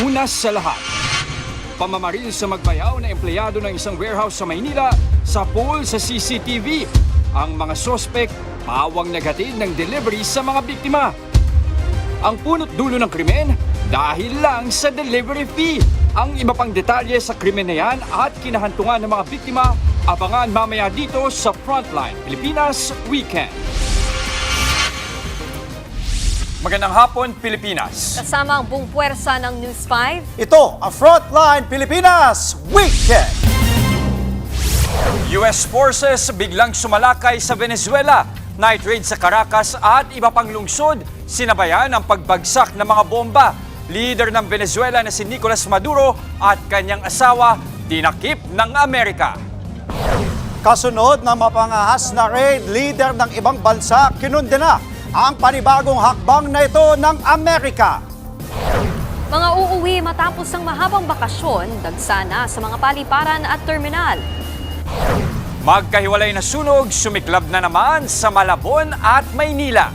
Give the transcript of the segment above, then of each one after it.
Una sa lahat, pamamaril sa magbayaw na empleyado ng isang warehouse sa Maynila sa pool sa CCTV. Ang mga sospek pawang nagatid ng delivery sa mga biktima. Ang punot dulo ng krimen dahil lang sa delivery fee. Ang iba pang detalye sa krimen na yan at kinahantungan ng mga biktima, abangan mamaya dito sa Frontline Pilipinas Weekend. Magandang hapon, Pilipinas. Kasama ang buong puwersa ng News 5. Ito ang Frontline Pilipinas Weekend. US forces biglang sumalakay sa Venezuela. Night raid sa Caracas at iba pang lungsod. Sinabayan ang pagbagsak ng mga bomba. Leader ng Venezuela na si Nicolas Maduro at kanyang asawa dinakip ng Amerika. Kasunod ng mapangahas na raid, leader ng ibang bansa kinundena ang panibagong hakbang na ito ng Amerika. Mga uuwi matapos ang mahabang bakasyon, dagsana sa mga paliparan at terminal. Magkahiwalay na sunog, sumiklab na naman sa Malabon at Maynila.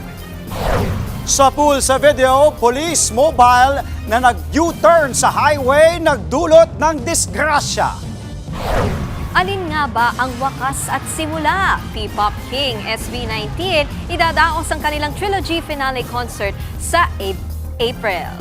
Sa pool sa video, police mobile na nag-U-turn sa highway nagdulot ng disgrasya. Alin nga ba ang wakas at simula? P-Pop King SB19 idadaos ang kanilang trilogy finale concert sa April.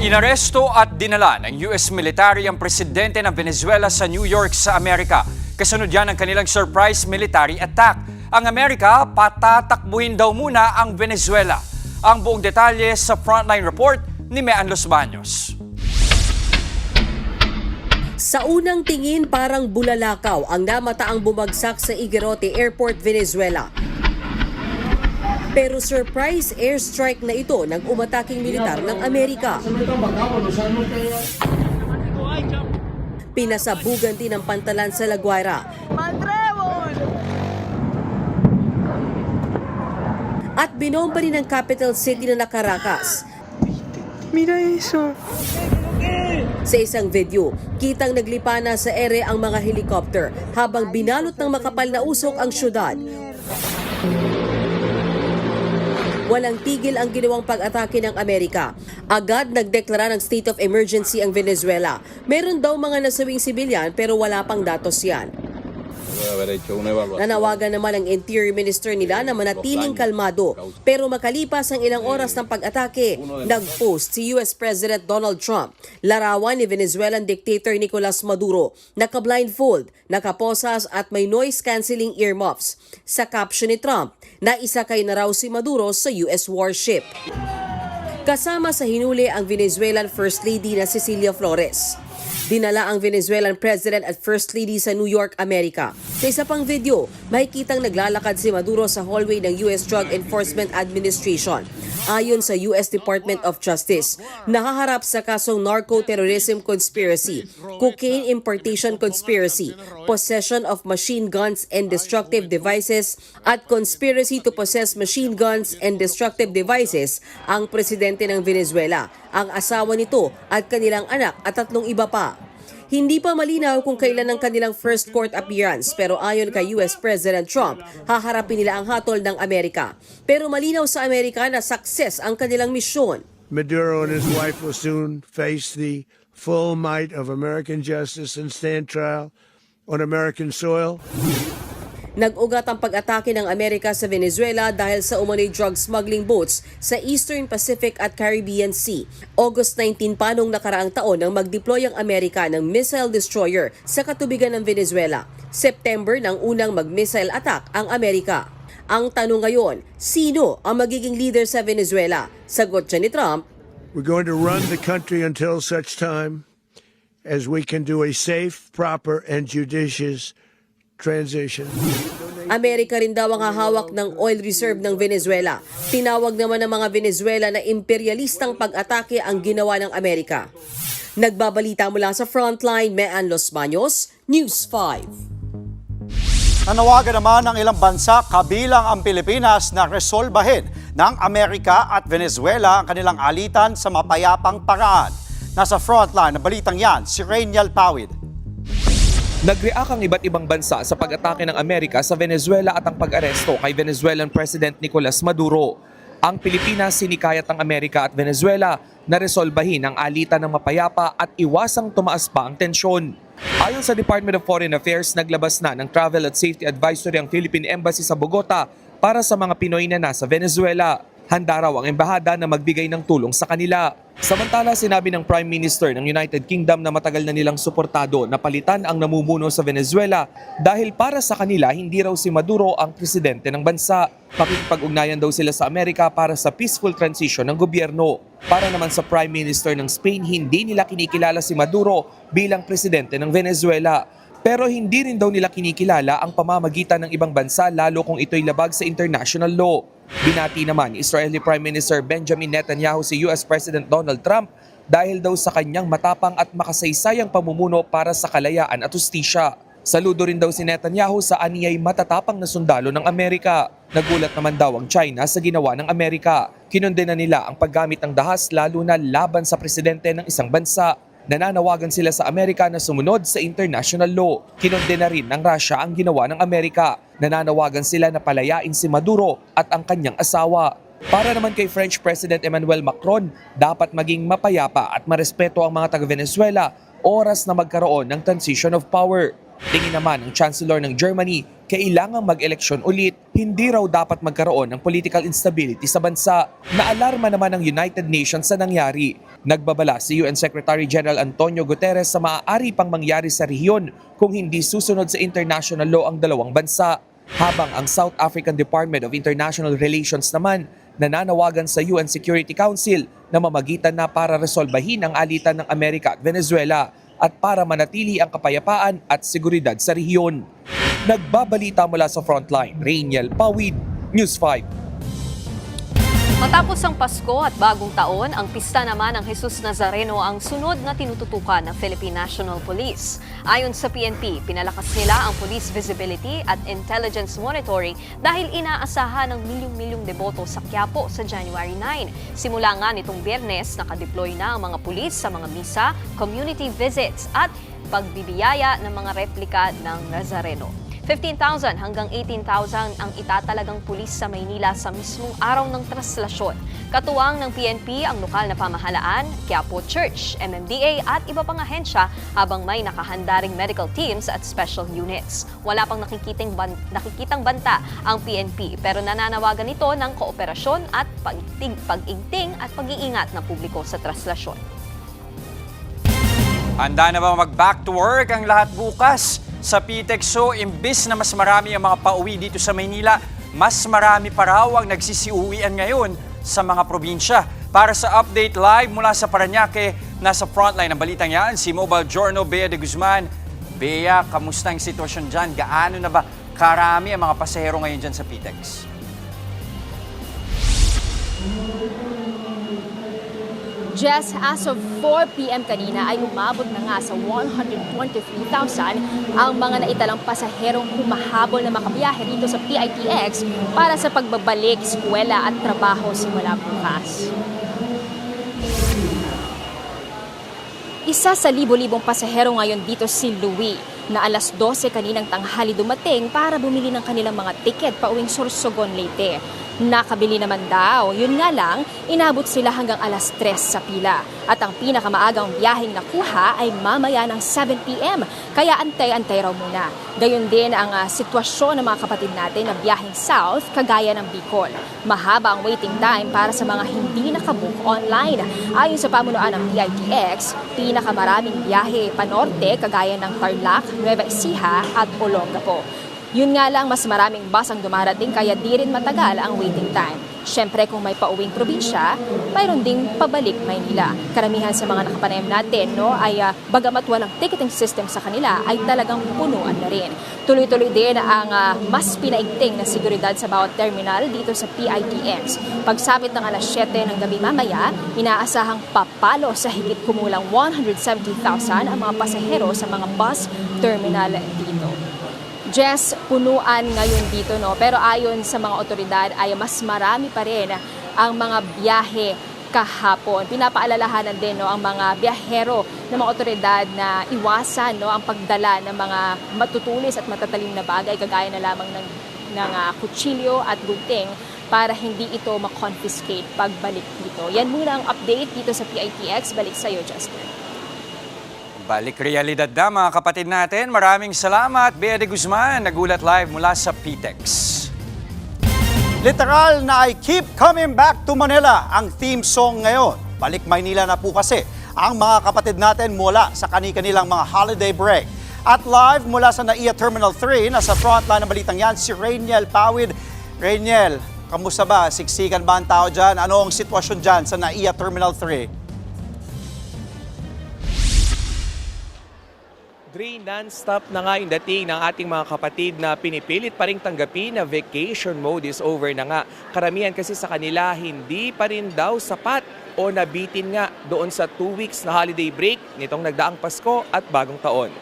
Inaresto at dinala ng US military ang presidente ng Venezuela sa New York sa Amerika. Kasunod yan ang kanilang surprise military attack. Ang Amerika, patatakbuhin daw muna ang Venezuela. Ang buong detalye sa Frontline Report ni Mean Los Baños. Sa unang tingin parang bulalakaw ang namataang bumagsak sa Iguerote Airport, Venezuela. Pero surprise airstrike na ito ng umataking militar ng Amerika. Pinasabugan din ang pantalan sa La Guaira. At binomba rin ang capital city na Caracas. Mira eso. Sa isang video, kitang naglipana sa ere ang mga helicopter habang binalot ng makapal na usok ang syudad. Walang tigil ang ginawang pag-atake ng Amerika. Agad nagdeklara ng state of emergency ang Venezuela. Meron daw mga nasawing sibilyan pero wala pang datos yan. Nanawagan naman ang Interior Minister nila na manatiling kalmado. Pero makalipas ang ilang oras ng pag-atake, nag-post si US President Donald Trump. Larawan ni Venezuelan dictator Nicolas Maduro, naka-blindfold, nakaposas at may noise-canceling earmuffs. Sa caption ni Trump, naisakay na raw si Maduro sa US warship. Kasama sa hinuli ang Venezuelan First Lady na Cecilia Flores. Dinala ang Venezuelan President at First Lady sa New York, Amerika. Sa isa pang video, makikitang naglalakad si Maduro sa hallway ng US Drug Enforcement Administration. Ayon sa US Department of Justice, nakaharap sa kasong narco-terrorism conspiracy, cocaine importation conspiracy, possession of machine guns and destructive devices, at conspiracy to possess machine guns and destructive devices ang presidente ng Venezuela, ang asawa nito at kanilang anak at 3 iba pa. Hindi pa malinaw kung kailan ang kanilang first court appearance pero ayon kay US President Trump, haharapin nila ang hatol ng Amerika. Pero malinaw sa Amerika na success ang kanilang misyon. Maduro and his wife will soon face the full might of American justice and stand trial on American soil. Nag-ugat ang pag-atake ng Amerika sa Venezuela dahil sa umano'y drug smuggling boats sa Eastern Pacific at Caribbean Sea. August 19 pa nung nakaraang taon nang mag-deploy ang Amerika ng missile destroyer sa katubigan ng Venezuela. September nang unang mag-missile attack ang Amerika. Ang tanong ngayon, sino ang magiging leader sa Venezuela? Sagot siya ni Trump, We're going to run the country until such time as we can do a safe, proper, and judicious transition. Amerika rin daw ang hahawak ng oil reserve ng Venezuela. Tinawag naman ng mga Venezuela na imperialistang pag-atake ang ginawa ng Amerika. Nagbabalita mula sa Frontline, Mean Los Baños, News 5. Nanawagan naman ng ilang bansa kabilang ang Pilipinas na resolbahin ng Amerika at Venezuela ang kanilang alitan sa mapayapang paraan. Nasa frontline ng balitang yan, si Rainiel Pawid. Nag-react ang iba't ibang bansa sa pag-atake ng Amerika sa Venezuela at ang pag-aresto kay Venezuelan President Nicolas Maduro. Ang Pilipinas sinikayat ng Amerika at Venezuela na resolbahin ang alitan ng mapayapa at iwasang tumaas pa ang tensyon. Ayon sa Department of Foreign Affairs, naglabas na ng Travel at Safety Advisory ang Philippine Embassy sa Bogota para sa mga Pinoy na nasa Venezuela. Handa raw ang embahada na magbigay ng tulong sa kanila. Samantala, sinabi ng Prime Minister ng United Kingdom na matagal na nilang suportado na palitan ang namumuno sa Venezuela dahil para sa kanila hindi raw si Maduro ang presidente ng bansa. Makikipag-ugnayan daw sila sa Amerika para sa peaceful transition ng gobyerno. Para naman sa Prime Minister ng Spain, hindi nila kinikilala si Maduro bilang presidente ng Venezuela. Pero hindi rin daw nila kinikilala ang pamamagitan ng ibang bansa lalo kung ito'y labag sa international law. Binati naman ni Israeli Prime Minister Benjamin Netanyahu si US President Donald Trump dahil daw sa kanyang matapang at makasaysayang pamumuno para sa kalayaan at hustisya. Saludo rin daw si Netanyahu sa aniyay matatapang na sundalo ng Amerika. Nagulat naman daw ang China sa ginawa ng Amerika. Kinondena nila ang paggamit ng dahas lalo na laban sa presidente ng isang bansa. Nananawagan sila sa Amerika na sumunod sa international law. Kinondena rin ng Russia ang ginawa ng Amerika. Nananawagan sila na palayain si Maduro at ang kanyang asawa. Para naman kay French President Emmanuel Macron, dapat maging mapayapa at marespeto ang mga taga-Venezuela, oras na magkaroon ng transition of power. Tingin naman ng Chancellor ng Germany, kailangang mag-eleksyon ulit, hindi raw dapat magkaroon ng political instability sa bansa. Naalarma naman ng United Nations sa nangyari. Nagbabala si UN Secretary General Antonio Guterres sa maaari pang mangyari sa rehiyon kung hindi susunod sa international law ang dalawang bansa. Habang ang South African Department of International Relations naman nananawagan sa UN Security Council na mamagitan na para resolbahin ang alitan ng Amerika at Venezuela at para manatili ang kapayapaan at seguridad sa rehiyon. Nagbabalita mula sa Frontline, Rainiel Pawid, News 5. Matapos ang Pasko at Bagong Taon, ang pista naman ng Jesus Nazareno ang sunod na tinututukan ng Philippine National Police. Ayon sa PNP, pinalakas nila ang police visibility at intelligence monitoring dahil inaasahan ng milyong-milyong deboto sa Quiapo sa January 9. Simula nga nitong Biyernes, nakadeploy na ang mga pulis sa mga misa, community visits at pagbibiyaya ng mga replika ng Nazareno. 15,000 hanggang 18,000 ang itatalagang pulis sa Maynila sa mismong araw ng traslasyon. Katuwang ng PNP ang lokal na pamahalaan, Quiapo Church, MMDA at iba pang ahensya habang may nakahandaring medical teams at special units. Wala pang nakikitang banta ang PNP pero nananawagan ito ng kooperasyon at pag-igting at pag-iingat ng publiko sa traslasyon. Handa na ba mag-back to work ang lahat bukas? Sa PTEXO, imbis na mas marami ang mga pauwi dito sa Maynila, mas marami pa raw ang nagsisiuwian ngayon sa mga probinsya. Para sa update live mula sa Parañaque, nasa frontline ng balitang yan, si Mobile Journal Bea de Guzman. Bea, kamusta ang sitwasyon dyan? Gaano na ba karami ang mga pasahero ngayon dyan sa PTEX? Jess, as of 4 p.m. kanina ay umabot na nga sa 123,000 ang mga naitalang pasaherong humahabol na makabiyahe dito sa PITX para sa pagbabalik, eskwela at trabaho simula bukas. Isa sa libo-libong pasahero ngayon dito si Louie na alas 12 kaninang tanghali dumating para bumili ng kanilang mga tiket pauwing Sorsogon, Leyte. Nakabili naman daw, yun nga lang, inabot sila hanggang alas 3 sa pila. At ang pinakamaagang biyaheng nakuha ay mamaya ng 7 p.m. Kaya antay-antay raw muna. Gayon din ang sitwasyon ng mga kapatid natin na biyaheng south, kagaya ng Bicol. Mahaba ang waiting time para sa mga hindi nakabook online. Ayon sa pamunuan ng PITX, pinakamaraming biyahe panorte kagaya ng Tarlac, Nueva Ecija at Olongapo. Yun nga lang, mas maraming bus ang dumarating kaya di rin matagal ang waiting time. Siyempre kung may pauwing probinsya, mayroon ding pabalik Maynila. Karamihan sa mga nakapanayam natin ay bagamat walang ticketing system sa kanila ay talagang punuan na rin. Tuloy-tuloy din ang mas pinaigting na seguridad sa bawat terminal dito sa PITX. Pagsapit ng alas 7 ng gabi mamaya, inaasahang papalo sa higit kumulang 170,000 ang mga pasahero sa mga bus terminal dito. Jess, punuan ngayon dito, no? Pero ayon sa mga otoridad ay mas marami pa rin ang mga biyahe kahapon. Pinapaalalahanan din ang mga biyahero ng mga otoridad na iwasan ang pagdala ng mga matutulis at matatalim na bagay kagaya na lamang ng kutsilyo at gunting para hindi ito ma-confiscate pagbalik dito. Yan muna ang update dito sa PITX. Balik sa iyo, Justin. Balik realidad na mga kapatid natin. Maraming salamat. Bea de Guzman, nagulat live mula sa PTEX. Literal na I Keep Coming Back to Manila ang theme song ngayon. Balik Maynila na po kasi ang mga kapatid natin mula sa kani-kanilang mga holiday break. At live mula sa NAIA Terminal 3, nasa frontline ng balitang yan, si Rainiel Pawid. Rainiel, kamusta ba? Siksikan ba ang tao dyan? Ano ang sitwasyon dyan sa NAIA Terminal 3? Dre, non-stop na nga yung dating ng ating mga kapatid na pinipilit pa rin tanggapin na vacation mode is over na nga. Karamihan kasi sa kanila hindi pa rin daw sapat o nabitin nga doon sa 2 weeks na holiday break nitong nagdaang Pasko at Bagong Taon.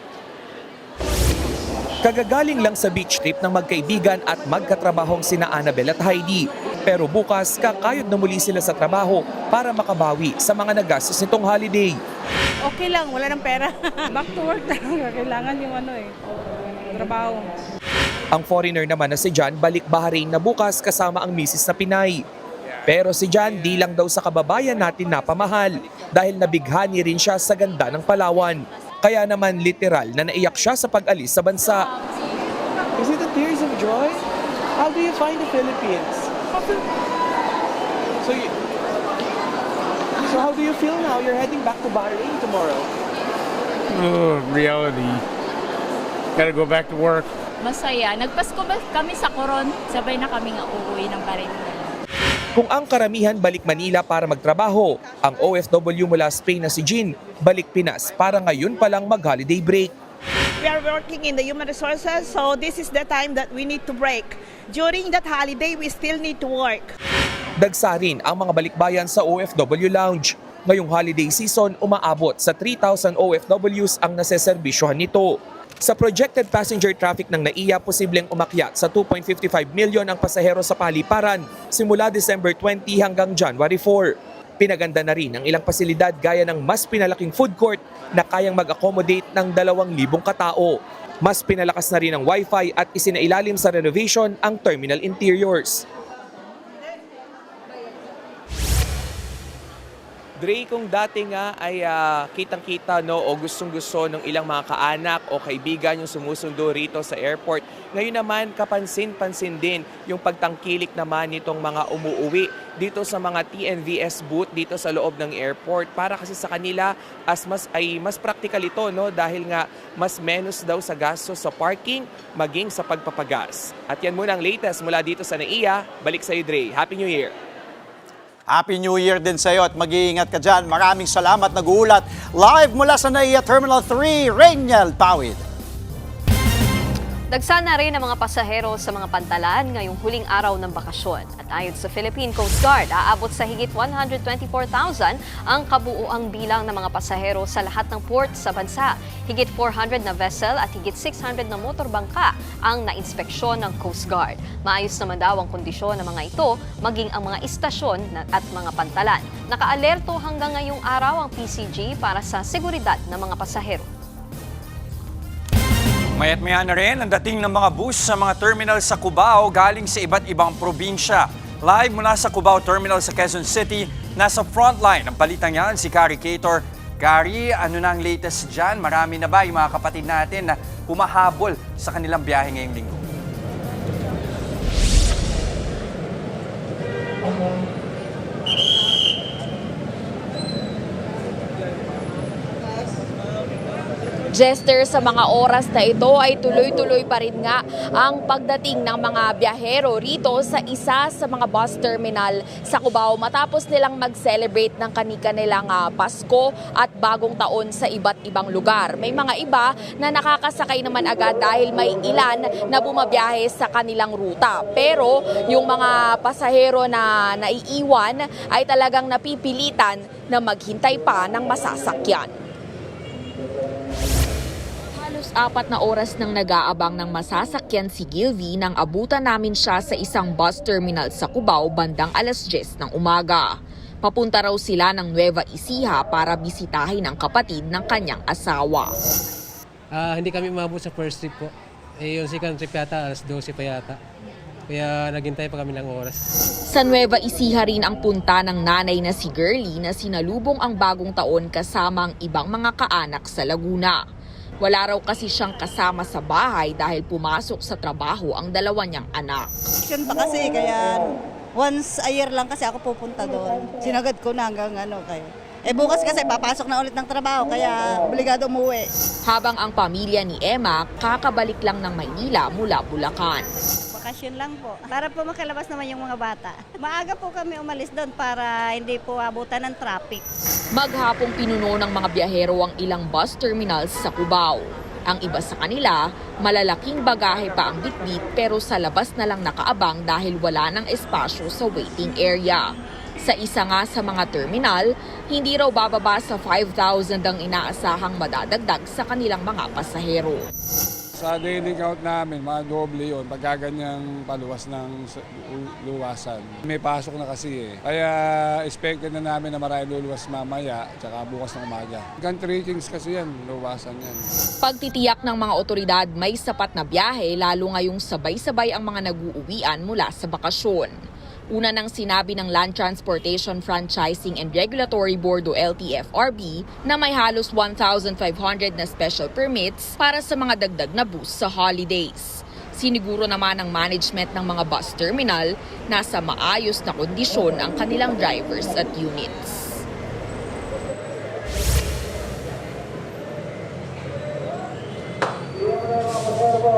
Kagagaling lang sa beach trip ng magkaibigan at magkatrabahong sina Annabel at Heidi. Pero bukas, kakayod na muli sila sa trabaho para makabawi sa mga nagastos nitong holiday. Okay lang, wala ng pera. Back to work talaga. Kailangan yung trabaho. Ang foreigner naman na si John balik Bahrain na bukas kasama ang misis na Pinay. Pero si John di lang daw sa kababayan natin napamahal dahil nabighani rin siya sa ganda ng Palawan. Kaya naman literal na naiyak siya sa pag-alis sa bansa. Is it the tears of joy? How do you find the Philippines? So how do you feel now? You're heading back to Bahrain tomorrow. Oh, reality. Gotta go back to work. Masaya. Nagpasko ba kami sa Coron? Sabay na kami nga uuwi ng Bahrain. Kung ang karamihan balik Manila para magtrabaho, ang OFW mula Spain na si Jean balik Pinas para ngayon pa lang mag-holiday break. We are working in the human resources, so this is the time that we need to break. During that holiday, we still need to work. Dagsa rin ang mga balikbayan sa OFW Lounge. Ngayong holiday season, umaabot sa 3,000 OFWs ang naseserbisyohan nito. Sa projected passenger traffic ng NAIA, posibleng umakyat sa 2.55 million ang pasahero sa paliparan simula December 20 hanggang January 4. Pinaganda na rin ang ilang pasilidad gaya ng mas pinalaking food court na kayang mag-accommodate ng 2,000 katao. Mas pinalakas na rin ang wifi at isinailalim sa renovation ang terminal interiors. Dre, kung dati nga ay kitang-kita o gustong-gusto ng ilang mga kaanak o kaibigan yung sumusundo rito sa airport, ngayon naman kapansin-pansin din yung pagtangkilik naman nitong mga umuuwi dito sa mga TNVS booth dito sa loob ng airport para kasi sa kanila mas practical ito dahil nga mas menos daw sa gastos sa parking maging sa pagpapagas. At yan muna ang latest mula dito sa NAIA. Balik sa iyo, Dre. Happy New Year! Happy New Year din sa iyo at mag-iingat ka dyan. Maraming salamat, nag-uulat. Live mula sa NAIA Terminal 3, Rainiel Pawid. Dagsa na rin ang mga pasahero sa mga pantalan ngayong huling araw ng bakasyon. At ayon sa Philippine Coast Guard, aabot sa higit 124,000 ang kabuuang bilang ng mga pasahero sa lahat ng port sa bansa. Higit 400 na vessel at higit 600 na motorbangka ang nainspeksyon ng Coast Guard. Maayos naman daw ang kondisyon ng mga ito, maging ang mga istasyon at mga pantalan. Nakaalerto hanggang ngayong araw ang PCG para sa seguridad ng mga pasahero. Mayat-maya na rin ang dating ng mga bus sa mga terminal sa Cubao galing sa iba't ibang probinsya. Live mula sa Cubao Terminal sa Quezon City, nasa frontline ng balitang yan si Kari Cator. Kari, ano na ang latest dyan? Marami na ba yung mga kapatid natin na humahabol sa kanilang biyahe ngayong linggo? Jester, sa mga oras na ito ay tuloy-tuloy pa rin nga ang pagdating ng mga biyahero rito sa isa sa mga bus terminal sa Cubao matapos nilang mag-celebrate ng kanilang Pasko at Bagong Taon sa iba't ibang lugar. May mga iba na nakakasakay naman agad dahil may ilan na bumabiyahe sa kanilang ruta. Pero yung mga pasahero na naiiwan ay talagang napipilitan na maghintay pa ng masasakyan. 4 na oras nang nag-aabang ng masasakyan si Gilvy nang abutan namin siya sa isang bus terminal sa Cubao bandang 10:00 ng umaga. Papunta raw sila ng Nueva Ecija para bisitahin ang kapatid ng kanyang asawa. Hindi kami umabot sa first trip po. Yung second trip yata, alas 12 pa yata. Kaya naghintay pa kami ng oras. Sa Nueva Ecija rin ang punta ng nanay na si Girlie na sinalubong ang bagong taon kasama ang ibang mga kaanak sa Laguna. Wala raw kasi siyang kasama sa bahay dahil pumasok sa trabaho ang dalawa niyang anak. Action pa kasi kaya once a year lang kasi ako pupunta doon. Sinagad ko na hanggang kaya. Bukas kasi papasok na ulit ng trabaho kaya obligado umuwi. Habang ang pamilya ni Emma kakabalik lang ng Maynila mula Bulacan. Bakasyon lang po. Para po makalabas naman yung mga bata. Maaga po kami umalis doon para hindi po abutan ng traffic. Maghapong pinuno ng mga biyahero ang ilang bus terminals sa Cubao. Ang iba sa kanila, malalaking bagahe pa ang bitbit pero sa labas na lang nakaabang dahil wala ng espasyo sa waiting area. Sa isa nga sa mga terminal, hindi raw bababa sa 5,000 ang inaasahang madadagdag sa kanilang mga pasahero. Sa daily count namin, mga doble yun, pagkaganyang paluwas ng luwasan. May pasok na kasi Kaya expected na namin na maraming luluwas mamaya, tsaka bukas ng umaga. Hanggang 3 kings kasi yan, luwasan yan. Pagtitiyak ng mga otoridad may sapat na biyahe lalo ngayong sabay-sabay ang mga nag-uuwian mula sa bakasyon. Una nang sinabi ng Land Transportation Franchising and Regulatory Board o LTFRB na may halos 1,500 na special permits para sa mga dagdag na bus sa holidays. Siniguro naman ng management ng mga bus terminal na sa maayos na kondisyon ang kanilang drivers at units.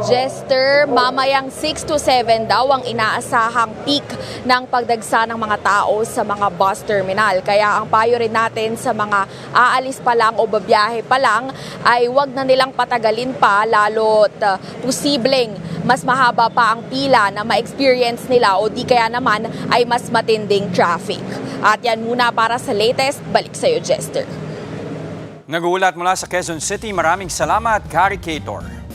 Jester, mamayang 6 to 7 daw ang inaasahang peak ng pagdagsa ng mga tao sa mga bus terminal. Kaya ang payo rin natin sa mga aalis pa lang o babiyahe pa lang ay wag na nilang patagalin pa lalo't posibleng mas mahaba pa ang pila na ma-experience nila o di kaya naman ay mas matinding traffic. At yan muna para sa latest. Balik sa iyo, Jester. Nagulat mula sa Quezon City, maraming salamat, Gary Cator.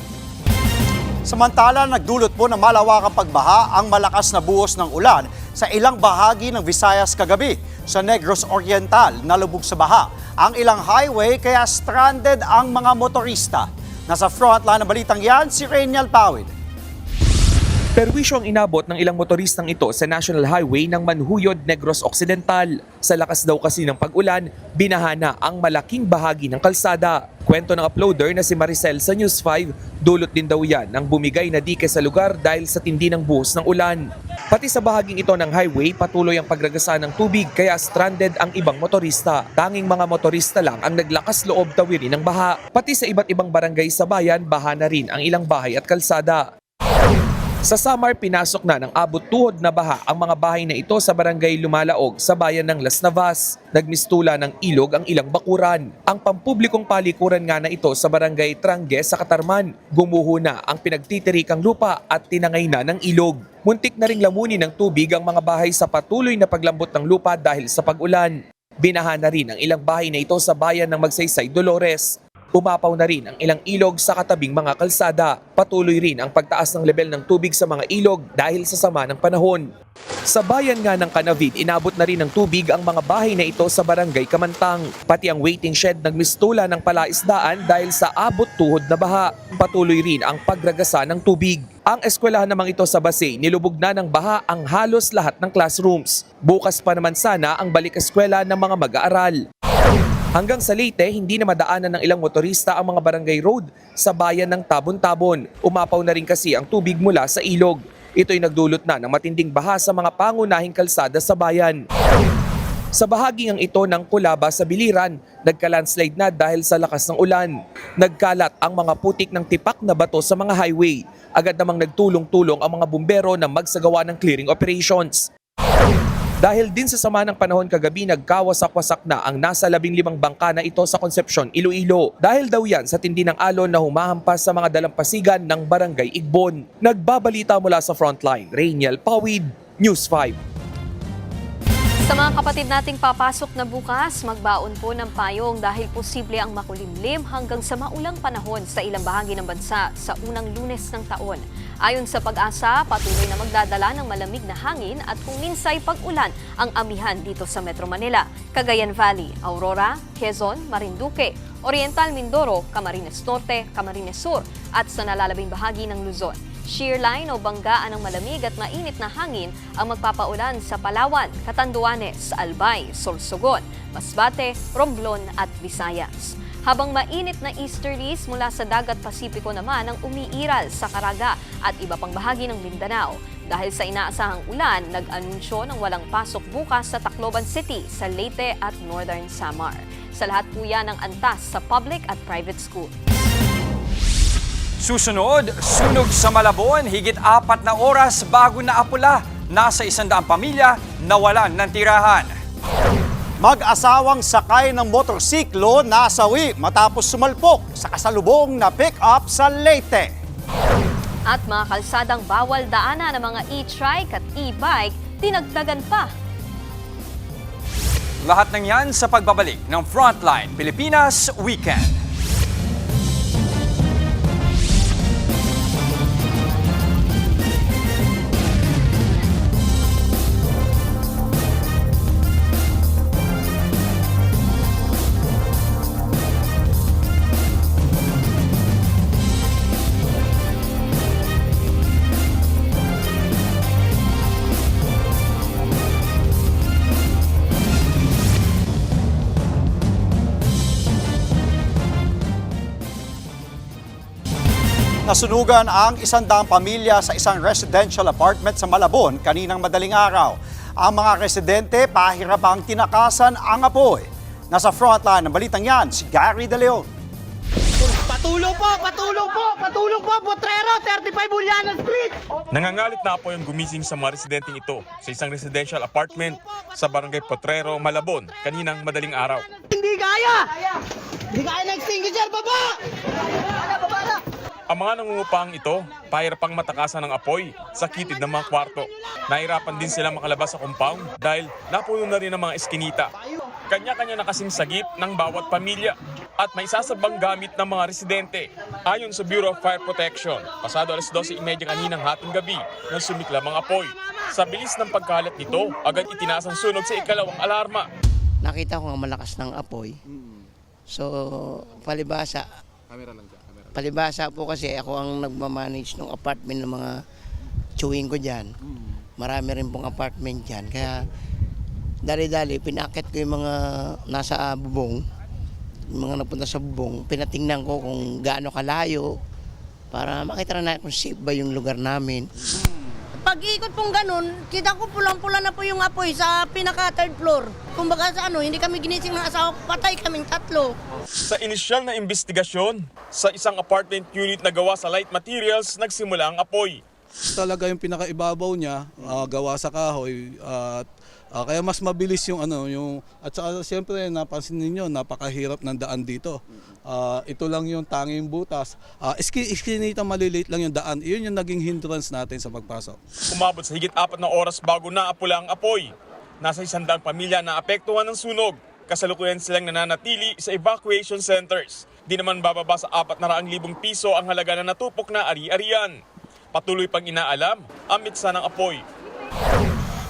Samantala, nagdulot po ng malawakang pagbaha ang malakas na buhos ng ulan sa ilang bahagi ng Visayas kagabi. Sa Negros Oriental, nalubog sa baha ang ilang highway kaya stranded ang mga motorista. Nasa frontline ng balitang yan, si Rainiel Pawid. Perwisyo ang inabot ng ilang motoristang ito sa National Highway ng Manhuyod, Negros Occidental. Sa lakas daw kasi ng pag-ulan, binahana ang malaking bahagi ng kalsada. Kwento ng uploader na si Maricel sa News 5, dulot din daw yan ng bumigay na dike sa lugar dahil sa tindi ng buhos ng ulan. Pati sa bahaging ito ng highway, patuloy ang pagragasa ng tubig kaya stranded ang ibang motorista. Tanging mga motorista lang ang naglakas loob tawirin ng baha. Pati sa iba't ibang barangay sa bayan, baha na rin ang ilang bahay at kalsada. Sa Samar, pinasok na ng abot tuhod na baha ang mga bahay na ito sa barangay Lumalaog sa bayan ng Las Navas. Nagmistula ng ilog ang ilang bakuran. Ang pampublikong palikuran nga na ito sa barangay Trangge sa Katarman. Gumuho na ang pinagtitirikang lupa at tinangay na ng ilog. Muntik na ring lamunin ng tubig ang mga bahay sa patuloy na paglambot ng lupa dahil sa pag-ulan. Binaha na rin ang ilang bahay na ito sa bayan ng Magsaysay, Dolores. Umapaw na rin ang ilang ilog sa katabing mga kalsada. Patuloy rin ang pagtaas ng level ng tubig sa mga ilog dahil sa sama ng panahon. Sa bayan nga ng Canavid, inabot na rin ng tubig ang mga bahay na ito sa barangay Kamantang. Pati ang waiting shed nagmistula ng palaisdaan dahil sa abot tuhod na baha. Patuloy rin ang pagragasa ng tubig. Ang eskwelahan namang ito sa Basay, nilubog na ng baha ang halos lahat ng classrooms. Bukas pa naman sana ang balik eskwela ng mga mag-aaral. Hanggang sa Leyte, hindi na madaanan ng ilang motorista ang mga barangay road sa bayan ng Tabon-Tabon. Umapaw na rin kasi ang tubig mula sa ilog. Ito'y nagdulot na ng matinding baha sa mga pangunahing kalsada sa bayan. Sa bahaging ito ng Kulaba sa Biliran, nagka-landslide na dahil sa lakas ng ulan. Nagkalat ang mga putik ng tipak na bato sa mga highway. Agad namang nagtulong-tulong ang mga bumbero na magsagawa ng clearing operations. Dahil din sa sama ng panahon kagabi, nagkawasak-wasak na ang nasa 15 bangka na ito sa Concepcion, Iloilo. Dahil daw yan sa tindi ng alon na humahampas sa mga dalampasigan ng Barangay Igbon. Nagbabalita mula sa frontline, Rainiel Pawid, News 5. Sa mga kapatid nating papasok na bukas, magbaon po ng payong dahil posible ang makulimlim hanggang sa maulang panahon sa ilang bahagi ng bansa sa unang Lunes ng taon. Ayon sa Pag-asa, patuloy na magdadala ng malamig na hangin at kung minsay pag-ulan ang amihan dito sa Metro Manila, Cagayan Valley, Aurora, Quezon, Marinduque, Oriental Mindoro, Camarines Norte, Camarines Sur at sa nalalabing bahagi ng Luzon. Shear line o banggaan ng malamig at mainit na hangin ang magpapaulan sa Palawan, Catanduanes, Albay, Sorsogon, Masbate, Romblon at Visayas. Habang mainit na easterlies mula sa dagat Pasipiko naman ang umiiral sa Caraga at iba pang bahagi ng Mindanao. Dahil sa inaasahang ulan, nag-anunsyo ng walang pasok bukas sa Tacloban City, sa Leyte at Northern Samar. Sa lahat po yan ang antas sa public at private school. Susunod, sunog sa Malabon, higit 4 na oras bago naapula. Nasa 100 pamilya nawalan ng tirahan. Mag-asawang sakay ng motorsiklo nasawi matapos sumalpok sa kasalubong na pick-up sa Leyte. At mga kalsadang bawal daanan ng mga e-trike at e-bike, dinagdagan pa. Lahat ng yan sa pagbabalik ng Frontline Pilipinas Weekend. Nasunugan ang 100 pamilya sa isang residential apartment sa Malabon kaninang madaling araw. Ang mga residente pahirapang tinakasan ang apoy. Nasa frontline ng balitang yan, si Gary De Leon. Patulong po! Patulong po! Patulong po! Potrero! 35 Bulianan Street! Nangangalit na apoy ang gumising sa mga residenteng ito sa isang residential apartment sa Barangay Potrero, Malabon kaninang madaling araw. Hindi kaya! Hindi kaya na extinguisher! Baba! Baba na! Ang mga nangungupang ito, pahirapang matakasan ng apoy sa kitid ng mga kwarto. Nahirapan din sila makalabas sa compound dahil napuno na rin ang mga eskinita. Kanya-kanya na kasing sagip ng bawat pamilya at may sasabang gamit ng mga residente. Ayon sa Bureau of Fire Protection, pasado alas 12:30 kaninang hating gabi nang sumiklam ang apoy. Sa bilis ng pagkalat nito, agad itinaas ang sunog sa ikalawang alarma. Nakita ko nga malakas ng apoy. So, palibasa po kasi ako ang nagmamanage ng apartment ng mga chewing ko dyan. Marami rin pong apartment dyan. Kaya dali-dali, pinakit ko yung mga nasa bubong, yung mga napunta sa bubong. Pinatingnan ko kung gaano kalayo para makita na kung safe ba yung lugar namin. Pag-ikot pong ganun, kita ko pulang-pula na po yung apoy sa pinaka-third floor. Kumbaga sa hindi kami ginising ng asawa, patay kaming 3. Sa inisyal na investigasyon, sa isang apartment unit na gawa sa light materials, nagsimula ang apoy. Talaga yung pinakaibabaw niya, gawa sa kahoy, at kaya mas mabilis yung at saka siyempre napansin niyo napakahirap ng daan dito. Ito lang yung tanging butas. Iskinita maliliit lang yung daan. Iyon yung naging hindrance natin sa pagpasok. Umabot sa higit 4 na oras bago naapula ang apoy. Nasa 100 pamilya na apektuhan ng sunog. Kasalukuyan silang nananatili sa evacuation centers. Di naman bababa sa 400,000 piso ang halaga na natupok na ari-arian. Patuloy pang inaalam ang mitsa ng apoy.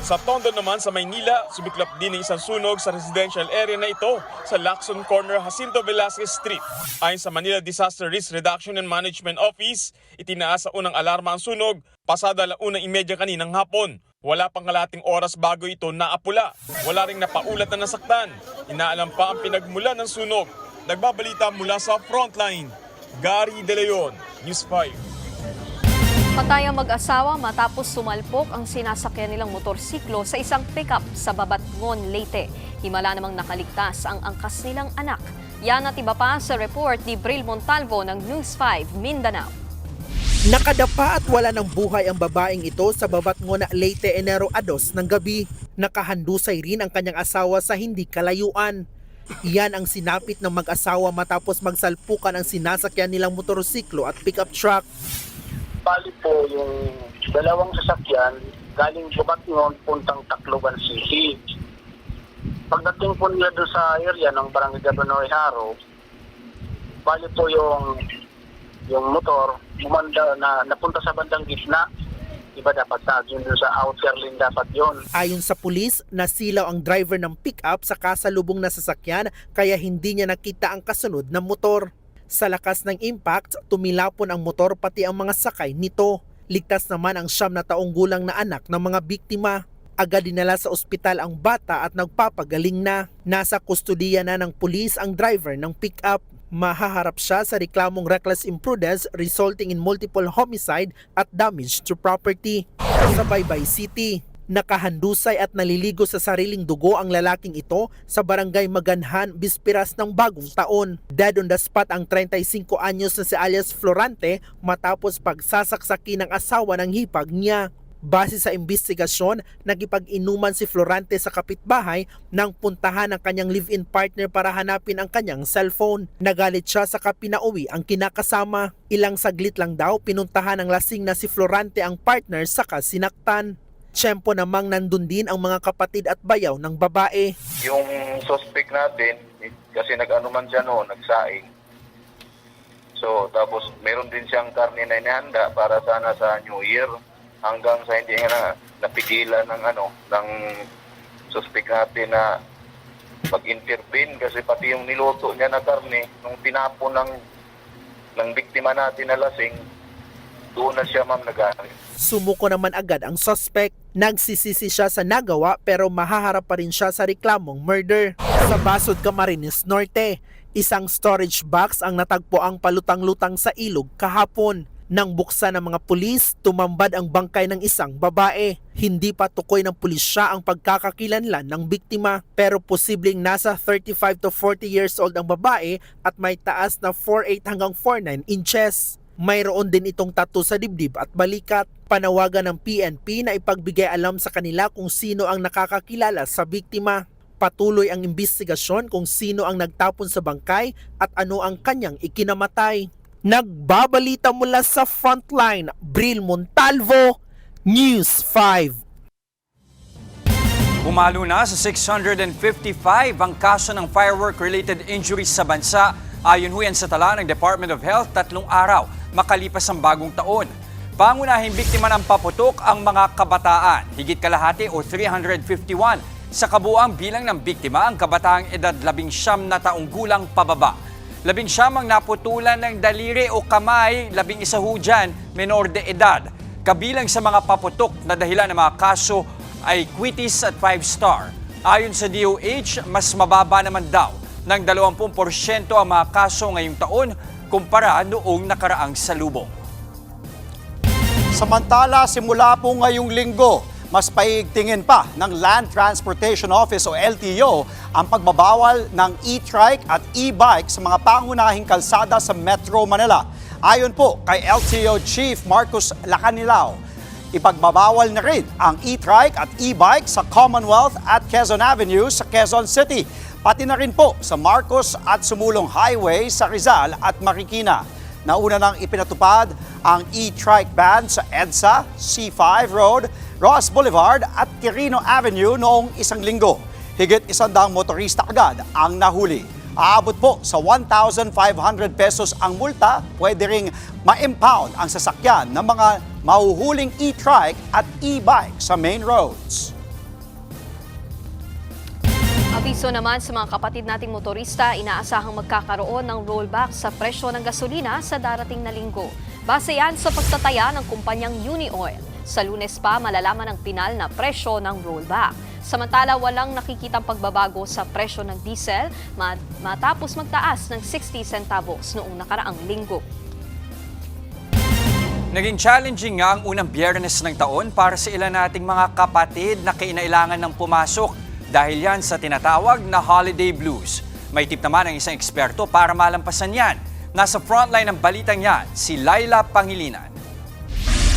Sa Tondo naman sa Maynila, sumiklap din ng isang sunog sa residential area na ito sa Lacson Corner, Jacinto Velasquez Street. Ayon sa Manila Disaster Risk Reduction and Management Office, itinaas sa unang alarma ang sunog pasado 1:30 kaninang hapon. Wala pang kalahating oras bago ito naapula. Wala ring napaulat na nasaktan. Inaalam pa ang pinagmulan ng sunog. Nagbabalita mula sa Frontline, Gary De Leon, News 5. Patay ang mag-asawa matapos sumalpok ang sinasakyan nilang motorsiklo sa isang pickup sa Babatngon, Leyte. Himala namang nakaligtas ang angkas nilang anak. Yan at iba pa sa report ni Bril Montalvo ng News 5 Mindanao. Nakadapa at wala ng buhay ang babaeng ito sa Babatngon, Leyte, Enero 2 ng gabi. Nakahandusay rin ang kanyang asawa sa hindi kalayuan. Iyan ang sinapit ng mag-asawa matapos magsalpukan ang sinasakyan nilang motorsiklo at pickup truck. Bali po yung dalawang sasakyan galing Babatngon puntang Tacloban City. Pagdating po nila doon sa area ng Barangay Gabanoy Haro, bali po yung motor, bumanda na napunta sa bandang gitna. Iba dapat sa akin doon sa outer lane dapat yon. Ayon sa pulis, nasilaw ang driver ng pickup sa kasalubong na sasakyan kaya hindi niya nakita ang kasunod na motor. Sa lakas ng impact, tumilapon ang motor pati ang mga sakay nito. Ligtas naman ang 9 na taong gulang na anak ng mga biktima. Agad dinala sa ospital ang bata at nagpapagaling na. Nasa kustudiya na ng pulis ang driver ng pickup. Mahaharap siya sa reklamong reckless imprudence resulting in multiple homicide at damage to property. Sa Baybay City, nakahandusay at naliligo sa sariling dugo ang lalaking ito sa barangay Maganhan, bispiras ng bagong taon. Dead on the spot ang 35 anyos na si alias Florante matapos pagsasaksakin ng asawa ng hipag niya. Base sa imbestigasyon, nagipag-inuman si Florante sa kapitbahay nang puntahan ang kanyang live-in partner para hanapin ang kanyang cellphone. Nagalit siya sa pinauwi ang kinakasama. Ilang saglit lang daw pinuntahan ng lasing na si Florante ang partner saka sinaktan. Tiyempo namang nandun din ang mga kapatid at bayaw ng babae. Yung suspect natin, kasi nag-anuman siya noon, nagsaing. So, tapos meron din siyang karne na inihanda para sana sa New Year. Hanggang sa hindi nga napigilan ng suspect natin na mag-intervene kasi pati yung niluto niya na karne, nung tinapon ng biktima natin na lasing, doon na siya nagalit. Sumuko naman agad ang suspect. Nagsisisi siya sa nagawa pero mahaharap pa rin siya sa reklamong murder. Sa Basod, Camarines Norte, isang storage box ang natagpuang palutang-lutang sa ilog kahapon. Nang buksan ng mga pulis, tumambad ang bangkay ng isang babae. Hindi pa tukoy ng pulisya ang pagkakakilanlan ng biktima pero posibleng nasa 35 to 40 years old ang babae at may taas na 4'8 hanggang 4'9 inches. Mayroon din itong tattoo sa dibdib at balikat. Panawagan ng PNP na ipagbigay alam sa kanila kung sino ang nakakakilala sa biktima. Patuloy ang imbestigasyon kung sino ang nagtapon sa bangkay at ano ang kanyang ikinamatay. Nagbabalita mula sa Frontline, Bril Montalvo, News 5. Pumalo na sa 655 ang kaso ng firework-related injuries sa bansa. Ayon huyan sa tala ng Department of Health, 3 araw makalipas ang bagong taon. Pangunahing biktima ng paputok ang mga kabataan, higit kalahati o 351. Sa kabuuang bilang ng biktima, ang kabataang edad 19 na taong gulang pababa. 19 ang naputulan ng daliri o kamay, 11 dyan, menor de edad. Kabilang sa mga paputok na dahilan ng mga kaso ay quitis at 5-star. Ayon sa DOH, mas mababa naman daw ng 20% ang mga kaso ngayong taon kumpara noong nakaraang salubong. Samantala, simula po ngayong linggo, mas paigtingin pa ng Land Transportation Office o LTO ang pagbabawal ng e-trike at e-bike sa mga pangunahing kalsada sa Metro Manila. Ayon po kay LTO Chief Marcos Lacanilao, ipagbabawal na rin ang e-trike at e-bike sa Commonwealth at Quezon Avenue sa Quezon City, pati na rin po sa Marcos at Sumulong Highway sa Rizal at Marikina. Nauna nang ipinatupad ang e-trike ban sa EDSA, C5 Road, Ross Boulevard at Quirino Avenue noong isang linggo. Higit 100 motorista agad ang nahuli. Aabot po sa 1,500 pesos ang multa, pwede ring ma-impound ang sasakyan ng mga mahuhuling e-trike at e-bike sa main roads. Abiso naman sa mga kapatid nating motorista, inaasahang magkakaroon ng rollback sa presyo ng gasolina sa darating na linggo. Base yan sa pagtataya ng kumpanyang Unioil. Sa Lunes pa, malalaman ang pinal na presyo ng rollback. Samantala, walang nakikitang pagbabago sa presyo ng diesel matapos magtaas ng 60 centavos noong nakaraang linggo. Naging challenging nga ang unang Biyernes ng taon para sa ilan nating mga kapatid na kinailangan ng pumasok dahil yan sa tinatawag na holiday blues. May tip naman ang isang eksperto para malampasan yan. Nasa frontline ng balitang yan, si Laila Pangilinan.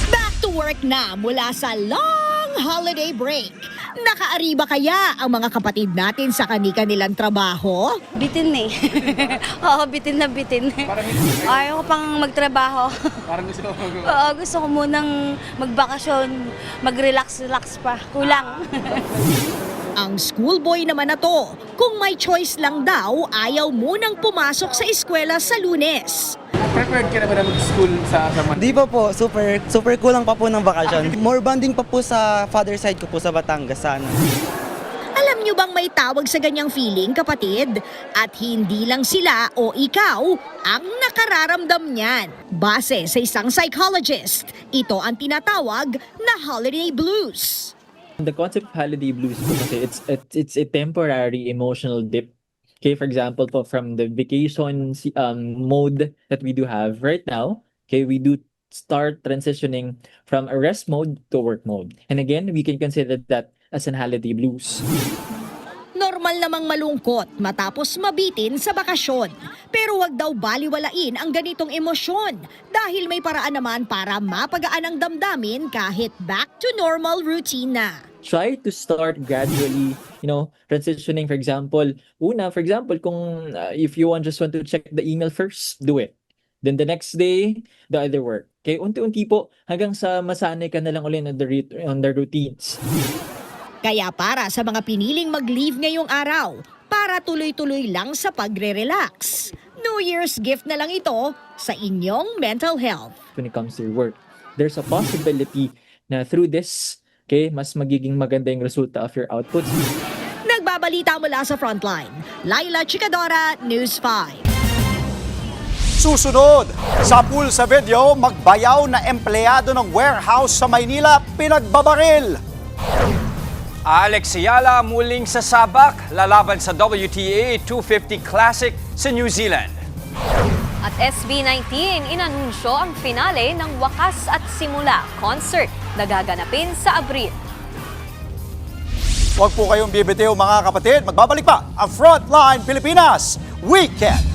Back to work na mula sa long holiday break. Nakaariba kaya ang mga kapatid natin sa kani-kanilang trabaho? Bitin eh. Oo, bitin na bitin. Ayaw ko pang magtrabaho. Parang gusto ko Oo, gusto ko munang magbakasyon, mag-relax-relax pa. Kulang. Ang schoolboy naman na to, kung may choice lang daw, ayaw munang pumasok sa eskwela sa Lunes. Preferred ka na ba na mag-school sa Monday? Di pa po, super kulang pa po ng bakasyon. More bonding pa po sa father side ko po sa Batangas sana. Alam nyo bang may tawag sa ganyang feeling, kapatid? At hindi lang sila o ikaw ang nakararamdam niyan. Base sa isang psychologist, ito ang tinatawag na holiday blues. The concept of holiday blues po kasi it's a temporary emotional dip. Okay, for example, po from the vacation mode that we do have right now, okay, we do start transitioning from a rest mode to work mode. And again, we can consider that as an holiday blues. Normal namang malungkot matapos mabitin sa bakasyon. Pero wag daw baliwalain ang ganitong emosyon dahil may paraan naman para mapagaan ang damdamin kahit back to normal routine na. Try to start gradually, transitioning. For example, kung if you just want to check the email first, do it. Then the next day, the other work. Okay, unti-unti po hanggang sa masanay ka na lang ulit on the routines. Kaya para sa mga piniling mag-leave ngayong araw, para tuloy-tuloy lang sa pagre-relax, New Year's gift na lang ito sa inyong mental health. When it comes to your work, there's a possibility na through this, okay, mas magiging maganda yung resulta of your outputs. Nagbabalita mula sa Frontline, Laila Chicadora, News 5. Susunod, sa pool sa video, magbayaw na empleyado ng warehouse sa Maynila pinagbabaril. Alex Ayala muling sasabak lalaban sa WTA 250 Classic sa New Zealand. At SB19 inanunsyo ang finale ng Wakas at Simula concert na gaganapin sa Abril. Huwag po kayong bibitiw mga kapatid, magbabalik pa ang Frontline Pilipinas Weekend.